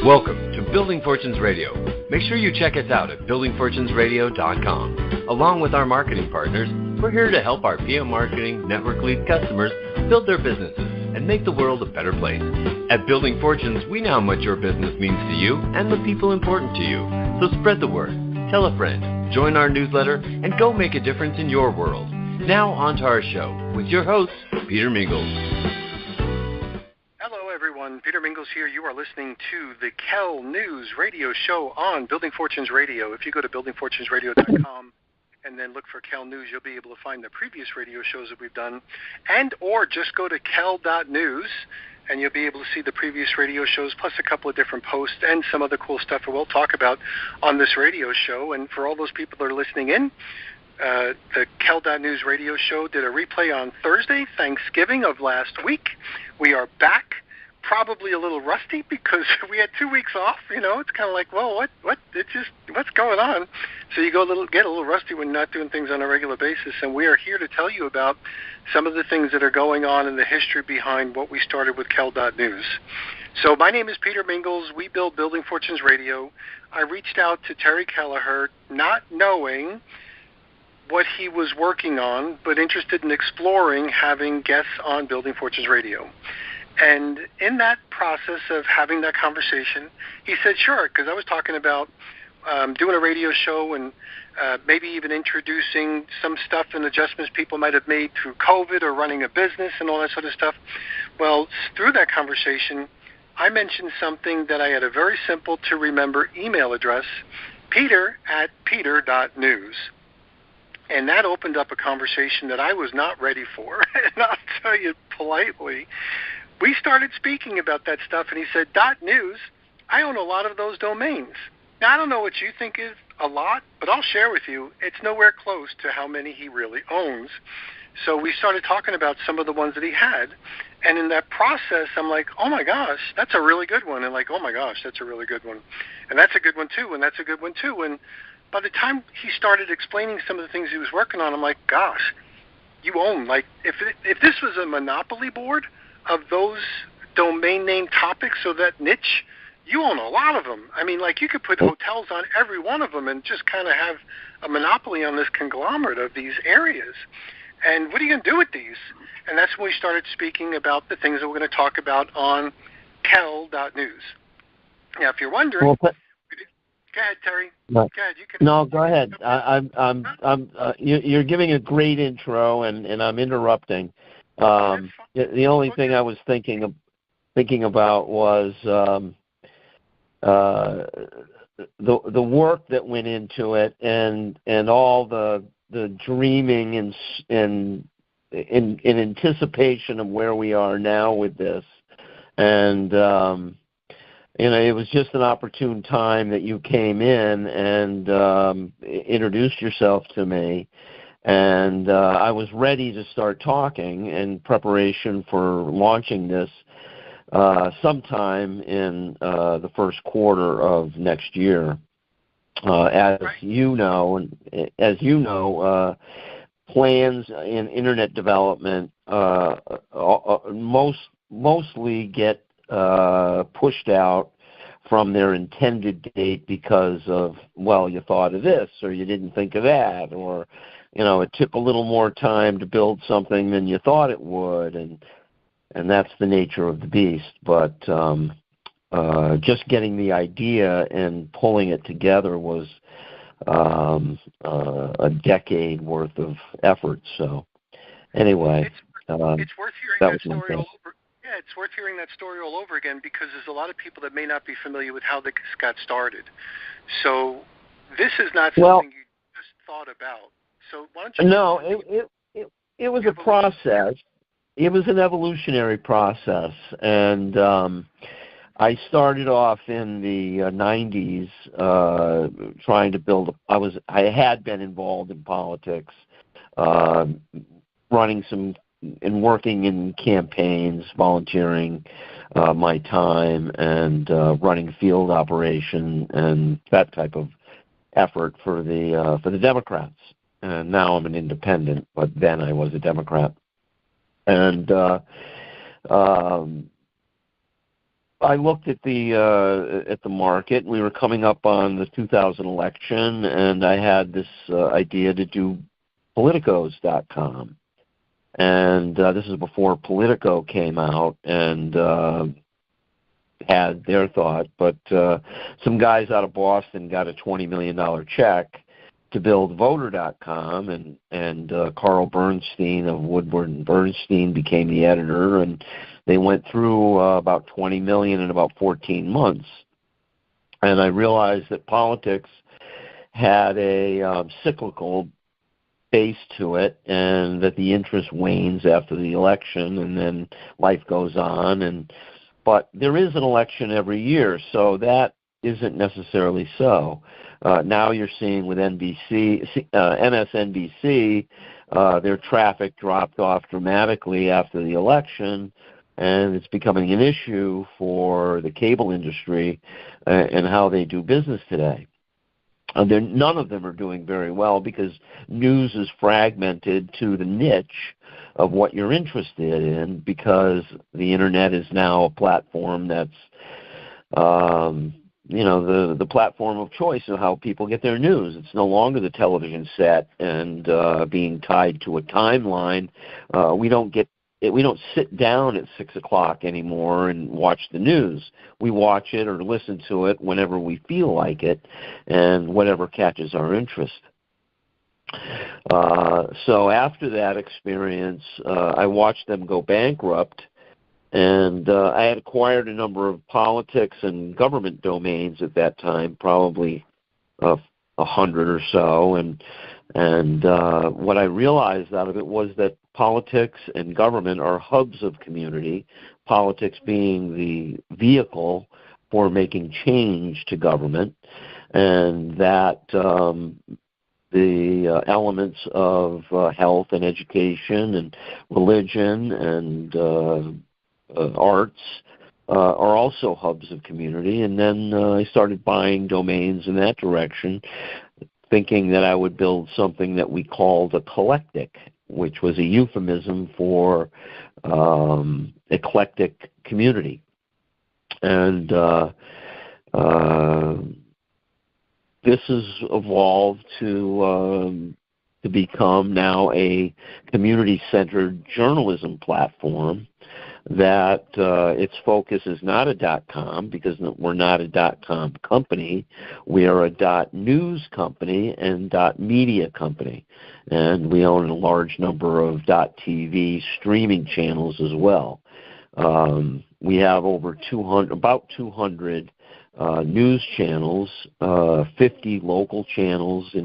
Welcome to Building Fortunes Radio. Make sure you check us out at buildingfortunesradio.com. Along with our marketing partners, we're here to help our PM Marketing Network Lead customers build their businesses and make the world a better place. At Building Fortunes, we know how much your business means to you and the people important to you. So spread the word, tell a friend, join our newsletter, and go make a difference in your world. Now on to our show with your host, Peter Mingils. Hello, everyone. Peter Mingils here. You are listening to the Kell News Radio show on Building Fortunes Radio. If you go to buildingfortunesradio.com and then look for Kell News, you'll be able to find the previous radio shows that we've done, and or just go to kell.news, and you'll be able to see the previous radio shows, plus a couple of different posts and some other cool stuff that we'll talk about on this radio show. And for all those people that are listening in, the Kell.News radio show did a replay on Thursday, Thanksgiving of last week. We are back, probably a little rusty because we had 2 weeks off. You know, it's kind of like, well, what's going on? So you get a little rusty when you're not doing things on a regular basis. And we are here to tell you about some of the things that are going on in the history behind what we started with Kell.News. So my name is Peter Mingils. We build Building Fortunes Radio. I reached out to Terry Kelliher, not knowing what he was working on, but interested in exploring having guests on Building Fortunes Radio. And in that process of having that conversation, he said, sure, because I was talking about doing a radio show and maybe even introducing some stuff and adjustments people might have made through COVID or running a business and all that sort of stuff. Well, through that conversation, I mentioned something that I had a very simple to remember email address, peter@peter.news. And that opened up a conversation that I was not ready for. And I'll tell you politely, we started speaking about that stuff, and he said, .news, I own a lot of those domains. Now, I don't know what you think is a lot, but I'll share with you, it's nowhere close to how many he really owns. So we started talking about some of the ones that he had. And in that process, I'm like, oh, my gosh, that's a really good one. And like, oh, my gosh, that's a really good one. And that's a good one, too, and that's a good one, too. And by the time he started explaining some of the things he was working on, I'm like, gosh, you own, like, if this was a monopoly board of those domain name topics, so that niche, you own a lot of them. I mean, like, you could put hotels on every one of them and just kind of have a monopoly on this conglomerate of these areas. And what are you going to do with these? And that's when we started speaking about the things that we're going to talk about on Kell.News. Now, if you're wondering... Go ahead, Terry. No, go ahead. You can. No, go ahead. You're giving a great intro, and I'm interrupting. The only thing I was thinking about was the work that went into it, and all the dreaming and in anticipation of where we are now with this, and. It was just an opportune time that you came in and introduced yourself to me, and I was ready to start talking in preparation for launching this sometime in the first quarter of next year. As you know, plans in internet development mostly get pushed out from their intended date because of, well, you thought of this or you didn't think of that, or, it took a little more time to build something than you thought it would, and that's the nature of the beast. But just getting the idea and pulling it together was a decade worth of effort. So anyway, it's worth hearing that story all over. Yeah, it's worth hearing that story all over again because there's a lot of people that may not be familiar with how this got started. So this is not something you just thought about. So why don't you? No, it was a process. It was an evolutionary process, and I started off in the 90s trying to build. I had been involved in politics, running some. And working in campaigns, volunteering my time, and running field operation and that type of effort for the Democrats. And now I'm an independent, but then I was a Democrat. And I looked at the market. We were coming up on the 2000 election, and I had this idea to do politicos.com. And this is before Politico came out and had their thought. But some guys out of Boston got a $20 million check to build voter.com, and Carl Bernstein of Woodward and Bernstein became the editor, and they went through about $20 million in about 14 months. And I realized that politics had a cyclical base to it, and that the interest wanes after the election, and then life goes on. But there is an election every year, so that isn't necessarily so. Now you're seeing with MSNBC, their traffic dropped off dramatically after the election, and it's becoming an issue for the cable industry and how they do business today. None of them are doing very well because news is fragmented to the niche of what you're interested in, because the Internet is now a platform that's the platform of choice of how people get their news. It's no longer the television set and being tied to a timeline. We don't sit down at 6 o'clock anymore and watch the news. We watch it or listen to it whenever we feel like it, and whatever catches our interest. So after that experience, I watched them go bankrupt. And I had acquired a number of politics and government domains at that time, probably 100 or so. And what I realized out of it was that politics and government are hubs of community, politics being the vehicle for making change to government, and that the elements of health and education and religion and arts are also hubs of community. And then I started buying domains in that direction, thinking that I would build something that we called a collectic, which was a euphemism for eclectic community. And this has evolved to become now a community-centered journalism platform that its focus is not a .com, because we're not a .com company. We are a .news company and .media company, and we own a large number of .tv streaming channels as well. We have about 200 news channels, 50 local channels,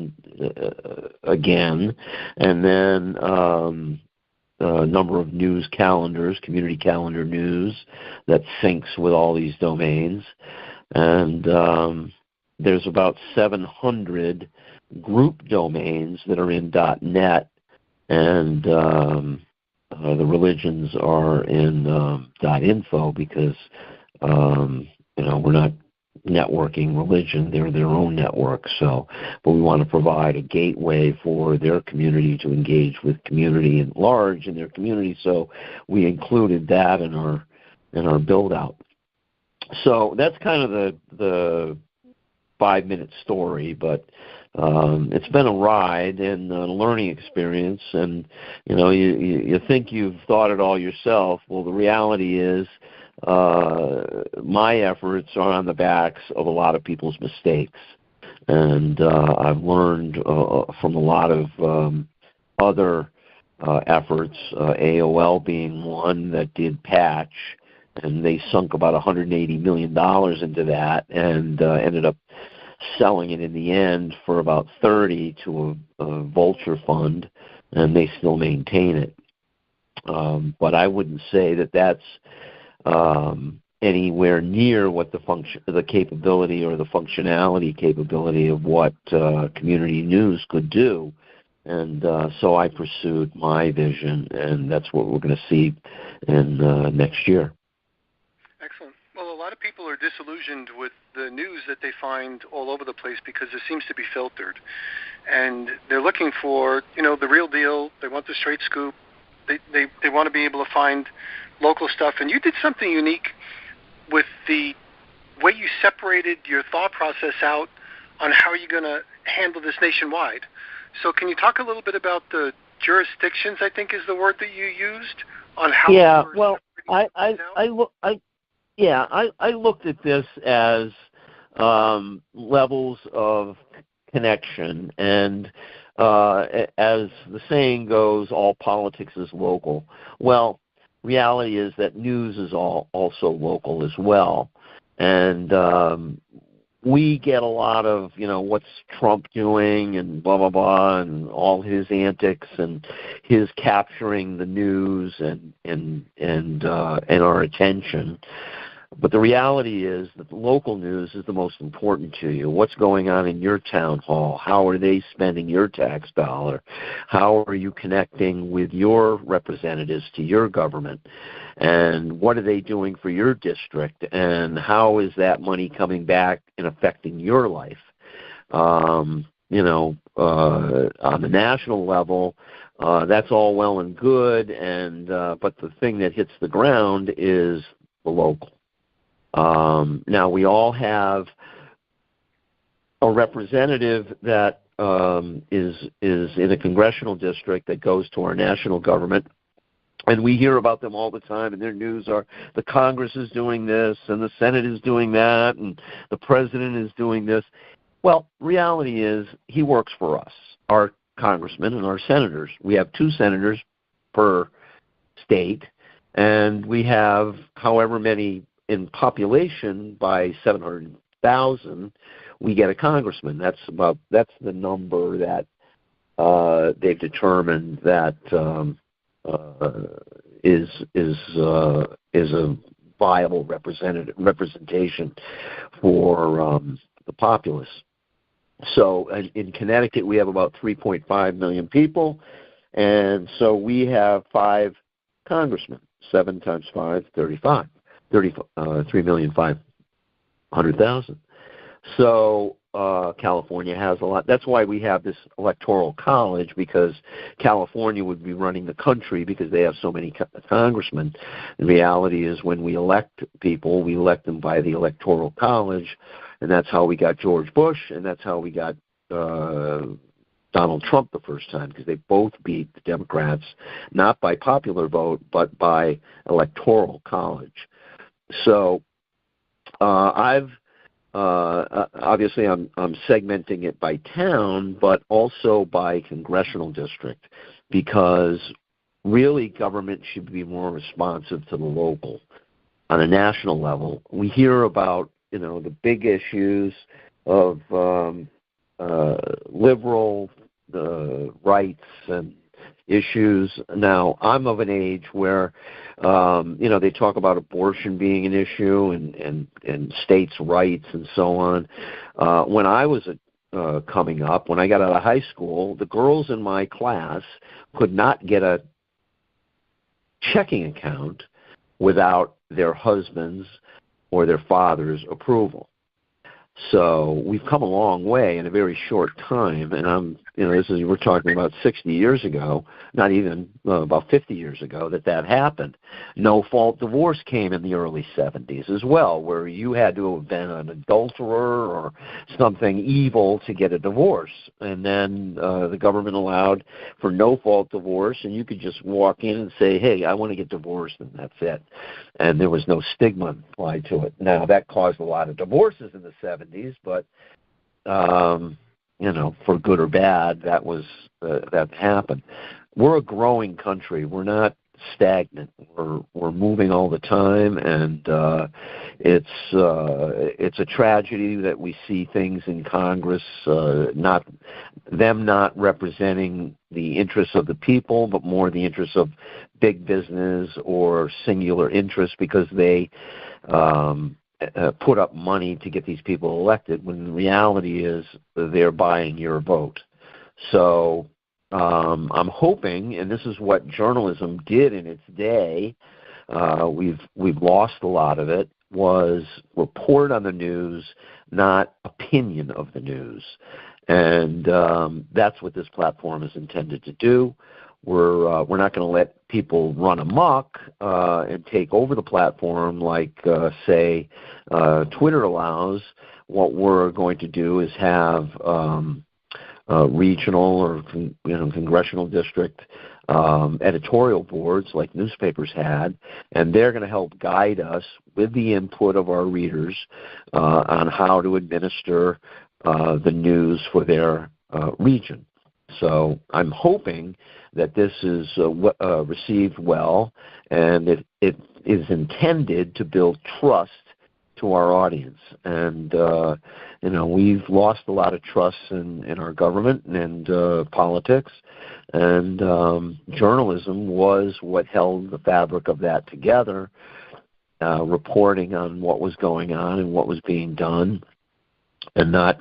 again, and then a number of news calendars, community calendar news, that syncs with all these domains. And there's about 700 group domains that are in .net, and the religions are in .info, because we're not networking religion, they're their own network. So, but we want to provide a gateway for their community to engage with community at large in their community. So we included that in our build out. So that's kind of the 5-minute story, but it's been a ride and a learning experience. And you think you've thought it all yourself. Well, the reality is, my efforts are on the backs of a lot of people's mistakes, and I've learned from a lot of other efforts, AOL being one that did patch, and they sunk about $180 million into that, and ended up selling it in the end for about 30 to a vulture fund, and they still maintain it. But I wouldn't say that that's anywhere near what the capability or the functionality capability of what community news could do. And so I pursued my vision, and that's what we're going to see in next year. Excellent. Well, a lot of people are disillusioned with the news that they find all over the place because it seems to be filtered. And they're looking for, the real deal. They want the straight scoop. They want to be able to find local stuff. And you did something unique with the way you separated your thought process out on how you're going to handle this nationwide. So can you talk a little bit about the jurisdictions, I think is the word that you used, on how I looked at this as levels of connection, and as the saying goes, all politics is local. Well, reality is that news is also local as well, and we get a lot of, what's Trump doing and blah, blah, blah, and all his antics and his capturing the news and our attention. But the reality is that the local news is the most important to you. What's going on in your town hall? How are they spending your tax dollar? How are you connecting with your representatives to your government? And what are they doing for your district? And how is that money coming back and affecting your life? On the national level, that's all well and good, but the thing that hits the ground is the local. Now, we all have a representative that is in a congressional district that goes to our national government, and we hear about them all the time, and their news are the Congress is doing this, and the Senate is doing that, and the President is doing this. Well, reality is he works for us, our congressmen and our senators. We have 2 senators per state, and we have however many in population by 700,000, we get a congressman. That's the number that they've determined that is a viable representation for the populace. So in Connecticut, we have about 3.5 million people, and so we have 5 congressmen. 7 times 5, 35. 3,500,000. So California has a lot. That's why we have this electoral college, because California would be running the country because they have so many congressmen. The reality is when we elect people, we elect them by the electoral college, and that's how we got George Bush, and that's how we got Donald Trump the first time, because they both beat the Democrats, not by popular vote, but by electoral college. So obviously I'm segmenting it by town, but also by congressional district, because really government should be more responsive to the local. On a national level, we hear about the big issues of liberal rights and issues. Now, I'm of an age where, they talk about abortion being an issue and states' rights and so on. When I was coming up, when I got out of high school, the girls in my class could not get a checking account without their husband's or their father's approval. So we've come a long way in a very short time, and we're talking about 60 years ago, not even about 50 years ago that happened. No-fault divorce came in the early 70s as well, where you had to have been an adulterer or something evil to get a divorce, and then the government allowed for no-fault divorce, and you could just walk in and say, hey, I want to get divorced, and that's it. And there was no stigma applied to it. Now, that caused a lot of divorces in the 70s, but for good or bad, that happened. We're a growing country. We're not stagnant. We're moving all the time, and it's a tragedy that we see things in Congress not representing the interests of the people, but more the interests of big business or singular interests, because they put up money to get these people elected, when the reality is they're buying your vote. So I'm hoping, and this is what journalism did in its day, we've lost a lot of it, was report on the news, not opinion of the news. And that's what this platform is intended to do. we're not going to let people run amok and take over the platform like, say, Twitter allows. What we're going to do is have regional or congressional district editorial boards like newspapers had, and they're going to help guide us with the input of our readers on how to administer the news for their region. So I'm hoping that this is received well, and it is intended to build trust to our audience. And we've lost a lot of trust in our government and politics, and journalism was what held the fabric of that together, reporting on what was going on and what was being done, and not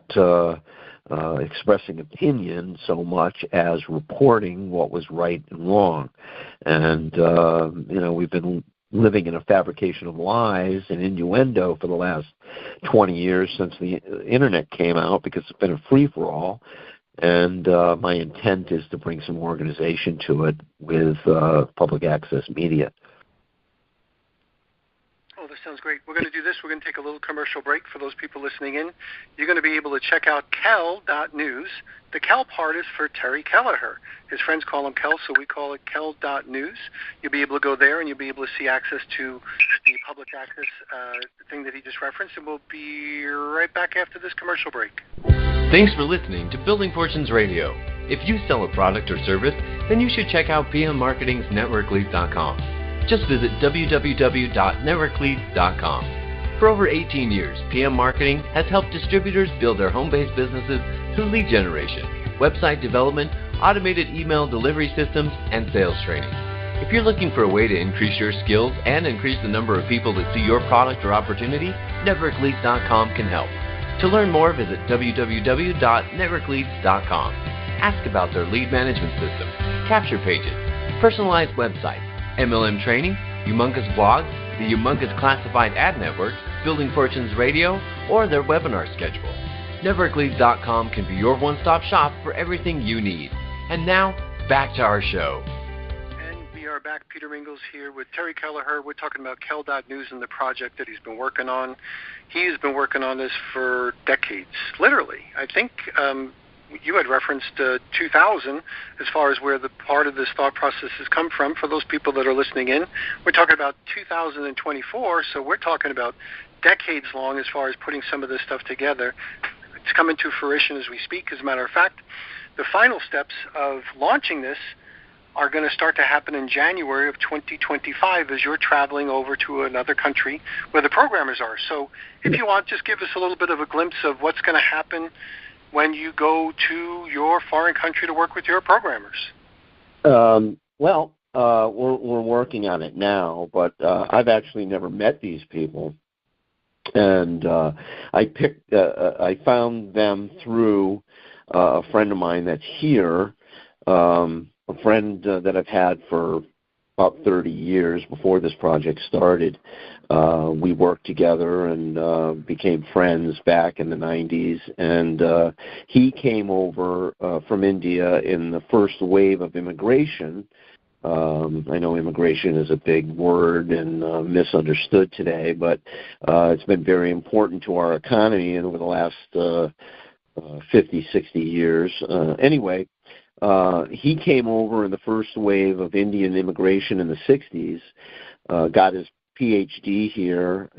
expressing opinion so much as reporting what was right and wrong. And we've been living in a fabrication of lies and innuendo for the last 20 years since the internet came out, because it's been a free-for-all. And my intent is to bring some organization to it with public access media. Oh, that sounds great. We're going to do this. We're going to take a little commercial break for those people listening in. You're going to be able to check out Kell.news. The Kell part is for Terry Kelliher. His friends call him Kell, so we call it Kell.news. You'll be able to go there, and you'll be able to see access to the public access thing that he just referenced, and we'll be right back after this commercial break. Thanks for listening to Building Fortunes Radio. If you sell a product or service, then you should check out PM Marketing's NetworkLeads.com. Just visit www.networkleads.com. For over 18 years, PM Marketing has helped distributors build their home-based businesses through lead generation, website development, automated email delivery systems, and sales training. If you're looking for a way to increase your skills and increase the number of people that see your product or opportunity, NetworkLeads.com can help. To learn more, visit www.networkleads.com. Ask about their lead management system, capture pages, personalized websites, MLM training, humongous blogs, the humongous classified ad network, Building Fortunes Radio, or their webinar schedule. NetworkLeads.com can be your one-stop shop for everything you need. And now, back to our show. And we are back. Peter Mingils here with Terry Kelliher. We're talking about Kell.news and the project that he's been working on. He has been working on this for decades, literally. I think you had referenced 2000 as far as where the part of this thought process has come from. For those people that are listening in, we're talking about 2024, so we're talking about decades long as far as putting some of this stuff together. It's coming to fruition as we speak. As a matter of fact, the final steps of launching this are going to start to happen in January of 2025 as you're traveling over to another country where the programmers are. So if you want, just give us a little bit of a glimpse of what's going to happen when you go to your foreign country to work with your programmers. We're working on it now, but I've actually never met these people. And I found them through a friend of mine that's here, a friend that I've had for about 30 years before this project started. We worked together and became friends back in the 90s. And he came over from India in the first wave of immigration. I know immigration is a big word and misunderstood today, but it's been very important to our economy over the last 50, 60 years. Anyway, he came over in the first wave of Indian immigration in the 60s, got his PhD here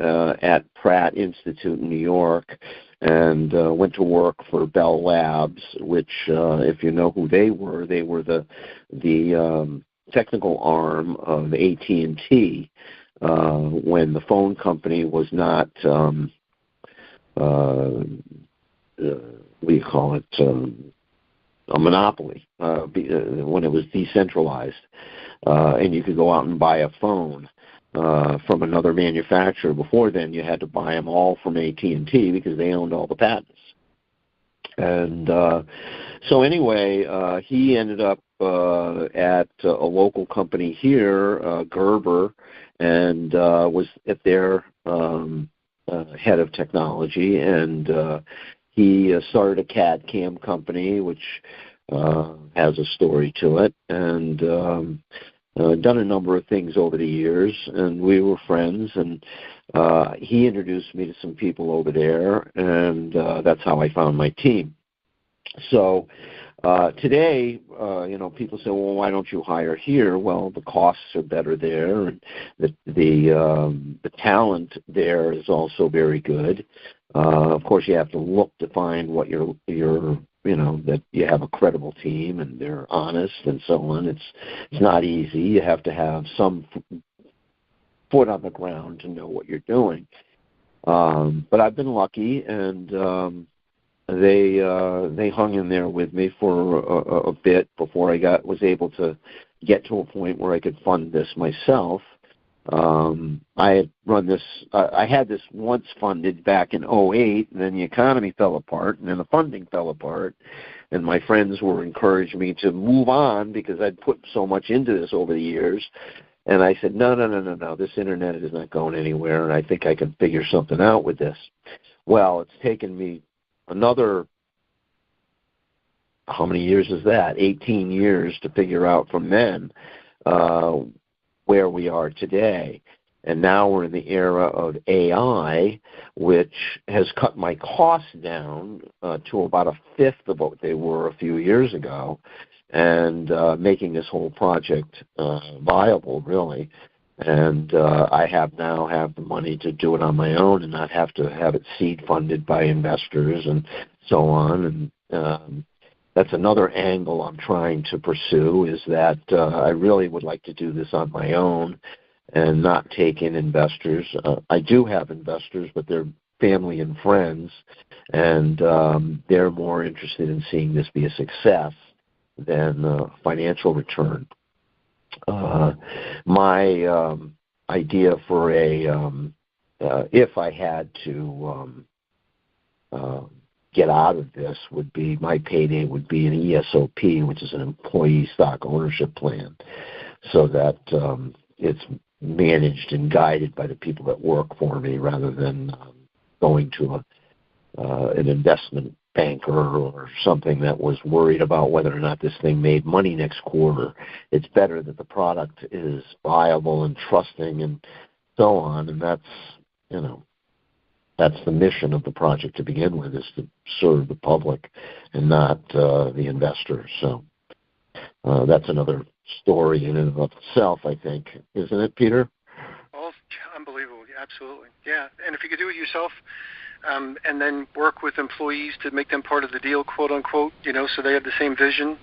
at Pratt Institute in New York, and went to work for Bell Labs, which, if you know who they were the technical arm of AT&T when the phone company was not, a monopoly, when it was decentralized, and you could go out and buy a phone from another manufacturer. Before then, you had to buy them all from AT&T because they owned all the patents. And so anyway, he ended up at a local company here, Gerber, and was at their head of technology, and he started a CAD-CAM company, which has a story to it, and done a number of things over the years, and we were friends, and he introduced me to some people over there, and that's how I found my team. So today, people say, well, why don't you hire here? Well, the costs are better there, and the talent there is also very good. Of course, you have to look to find what your that you have a credible team and they're honest and so on. It's not easy. You have to have some foot on the ground to know what you're doing. But I've been lucky, and they hung in there with me for a bit before I was able to get to a point where I could fund this myself. I had run this. I had this once funded back in 2008, and then the economy fell apart, and then the funding fell apart, and my friends were encouraging me to move on because I'd put so much into this over the years. And I said, no, this internet is not going anywhere, and I think I can figure something out with this. Well, it's taken me another, how many years is that? 18 years to figure out from then where we are today. And now we're in the era of AI, which has cut my costs down to about a fifth of what they were a few years ago, and making this whole project viable, really. And I now have the money to do it on my own and not have to have it seed funded by investors and so on. And that's another angle I'm trying to pursue, is that I really would like to do this on my own and not take in investors. I do have investors, but they're family and friends, and they're more interested in seeing this be a success than financial return. My idea for if I had to get out of this would be, my payday would be an ESOP, which is an employee stock ownership plan, so that it's managed and guided by the people that work for me rather than going to an investment banker or something that was worried about whether or not this thing made money next quarter. It's better that the product is viable and trusting and so on, and that's the mission of the project to begin with, is to serve the public and not the investors. So that's another story in and of itself, I think, isn't it, Peter? Oh, unbelievable. Absolutely. Yeah. And if you could do it yourself, and then work with employees to make them part of the deal, quote unquote, so they have the same vision,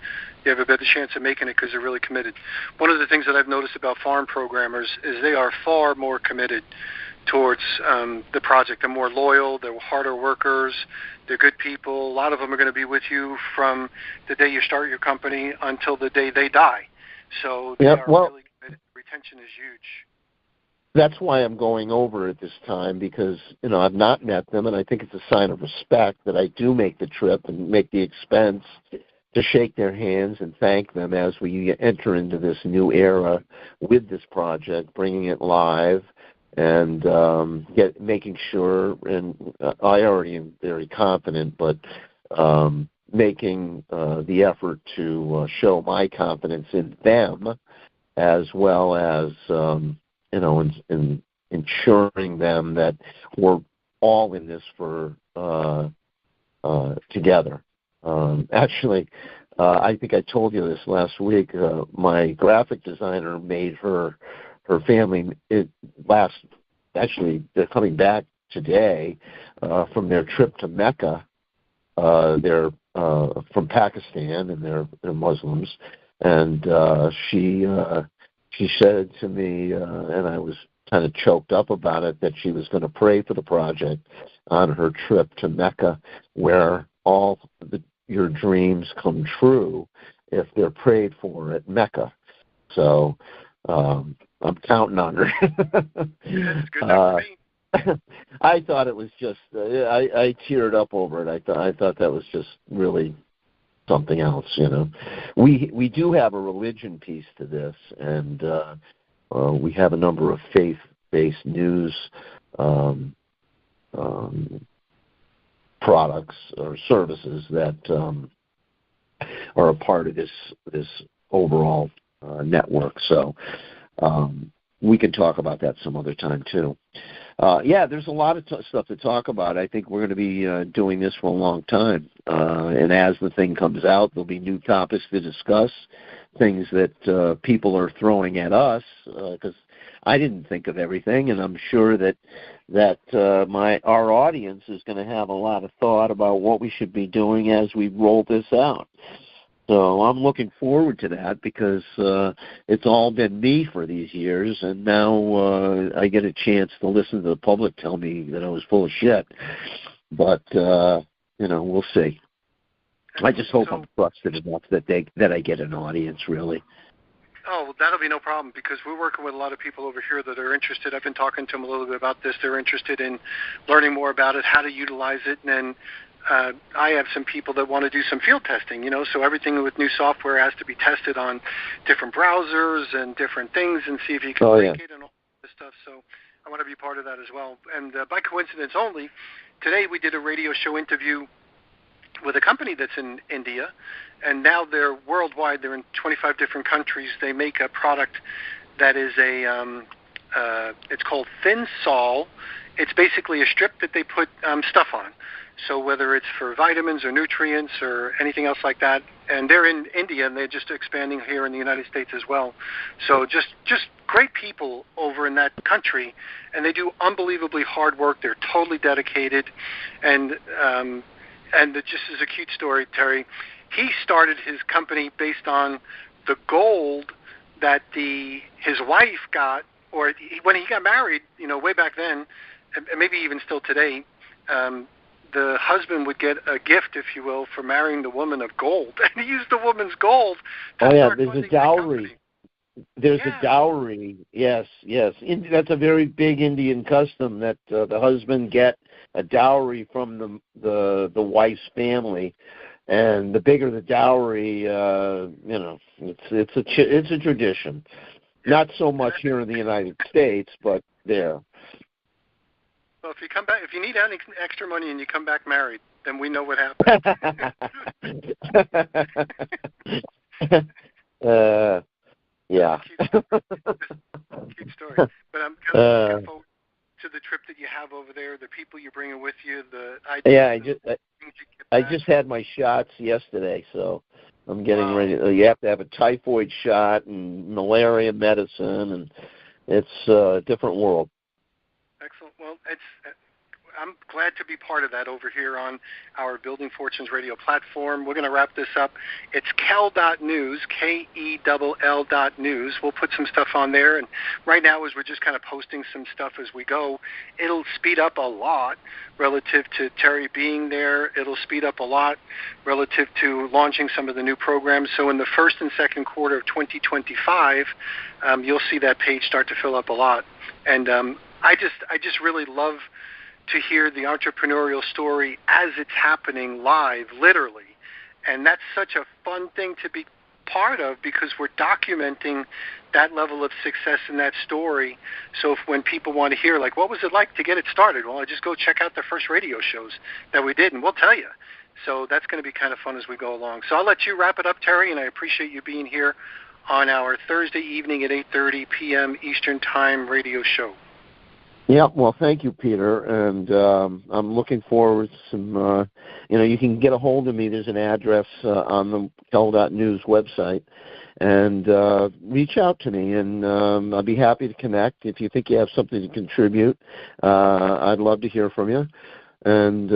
you have a better chance of making it because they're really committed. One of the things that I've noticed about farm programmers is they are far more committed towards the project. They're more loyal, they're harder workers, they're good people. A lot of them are going to be with you from the day you start your company until the day they die. So they are really committed. Retention is huge. That's why I'm going over at this time, because, I've not met them, and I think it's a sign of respect that I do make the trip and make the expense to shake their hands and thank them as we enter into this new era with this project, bringing it live and making sure, and I already am very confident, but making the effort to show my confidence in them, as well as in ensuring them that we're all in this for together. Actually, I think I told you this last week. My graphic designer made her family they're coming back today from their trip to Mecca. They're from Pakistan, and they're Muslims, and she said to me, and I was kind of choked up about it, that she was going to pray for the project on her trip to Mecca, where all your dreams come true if they're prayed for at Mecca. So I'm counting on her. That's good enough for me. I thought it was just, I teared up over it. I thought that was just really something else, We do have a religion piece to this, and we have a number of faith-based news products or services that are a part of this overall network. So we can talk about that some other time too. There's a lot of stuff to talk about. I think we're going to be doing this for a long time. And as the thing comes out, there'll be new topics to discuss, things that people are throwing at us, because I didn't think of everything, and I'm sure that our audience is going to have a lot of thought about what we should be doing as we roll this out. So I'm looking forward to that, because it's all been me for these years, and now I get a chance to listen to the public tell me that I was full of shit. But we'll see. I just hope I'm trusted enough that I get an audience, really. Oh, well, that'll be no problem, because we're working with a lot of people over here that are interested. I've been talking to them a little bit about this. They're interested in learning more about it, how to utilize it, and then I have some people that want to do some field testing, so everything with new software has to be tested on different browsers and different things and see if you can break it and all this stuff. So I want to be part of that as well. And by coincidence only, today we did a radio show interview with a company that's in India, and now they're worldwide. They're in 25 different countries. They make a product that is it's called Thin Sol. It's basically a strip that they put stuff on. So whether it's for vitamins or nutrients or anything else like that, and they're in India, and they're just expanding here in the United States as well. So just great people over in that country, and they do unbelievably hard work. They're totally dedicated, and it just is a cute story, Terry. He started his company based on the gold that his wife got, or when he got married, way back then, and maybe even still today. The husband would get a gift, if you will, for marrying the woman of gold. And he used the woman's gold to start there's a dowry. There's a dowry, yes. That's a very big Indian custom, that the husband get a dowry from the wife's family. And the bigger the dowry, it's a tradition. Not so much here in the United States, but there. Well, if you come back, if you need any extra money and you come back married, then we know what happened. Yeah. Cute story. But I'm kind of looking forward to the trip that you have over there, the people you're bringing with you, the ideas. I just had my shots yesterday, so I'm getting ready. You have to have a typhoid shot and malaria medicine, and it's a different world. Excellent. Well, I'm glad to be part of that over here on our Building Fortunes radio platform. We're going to wrap this up. It's Kell.News, Kell.News. We'll put some stuff on there. And right now, as we're just kind of posting some stuff as we go, it'll speed up a lot relative to Terry being there. It'll speed up a lot relative to launching some of the new programs. So in the first and second quarter of 2025, you'll see that page start to fill up a lot. And I just really love to hear the entrepreneurial story as it's happening live, literally. And that's such a fun thing to be part of, because we're documenting that level of success in that story. So when people want to hear, like, what was it like to get it started? Well, I just go check out the first radio shows that we did, and we'll tell you. So that's going to be kind of fun as we go along. So I'll let you wrap it up, Terry, and I appreciate you being here on our Thursday evening at 8:30 p.m. Eastern Time radio show. Yeah, well, thank you, Peter, and I'm looking forward to some, you can get a hold of me. There's an address on the Kell.News website, and reach out to me, and I'll be happy to connect. If you think you have something to contribute, I'd love to hear from you, and,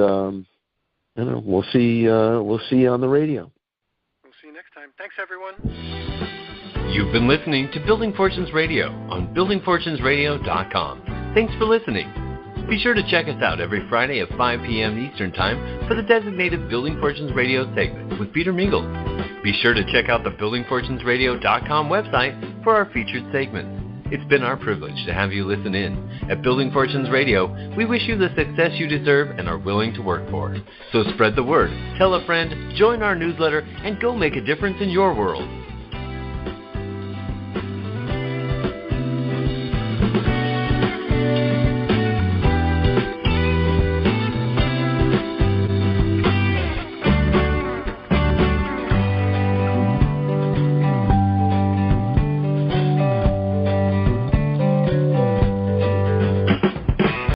we'll see you on the radio. We'll see you next time. Thanks, everyone. You've been listening to Building Fortunes Radio on buildingfortunesradio.com. Thanks for listening. Be sure to check us out every Friday at 5 p.m. Eastern Time for the designated Building Fortunes Radio segment with Peter Mingils. Be sure to check out the buildingfortunesradio.com website for our featured segments. It's been our privilege to have you listen in. At Building Fortunes Radio, we wish you the success you deserve and are willing to work for. So spread the word, tell a friend, join our newsletter, and go make a difference in your world.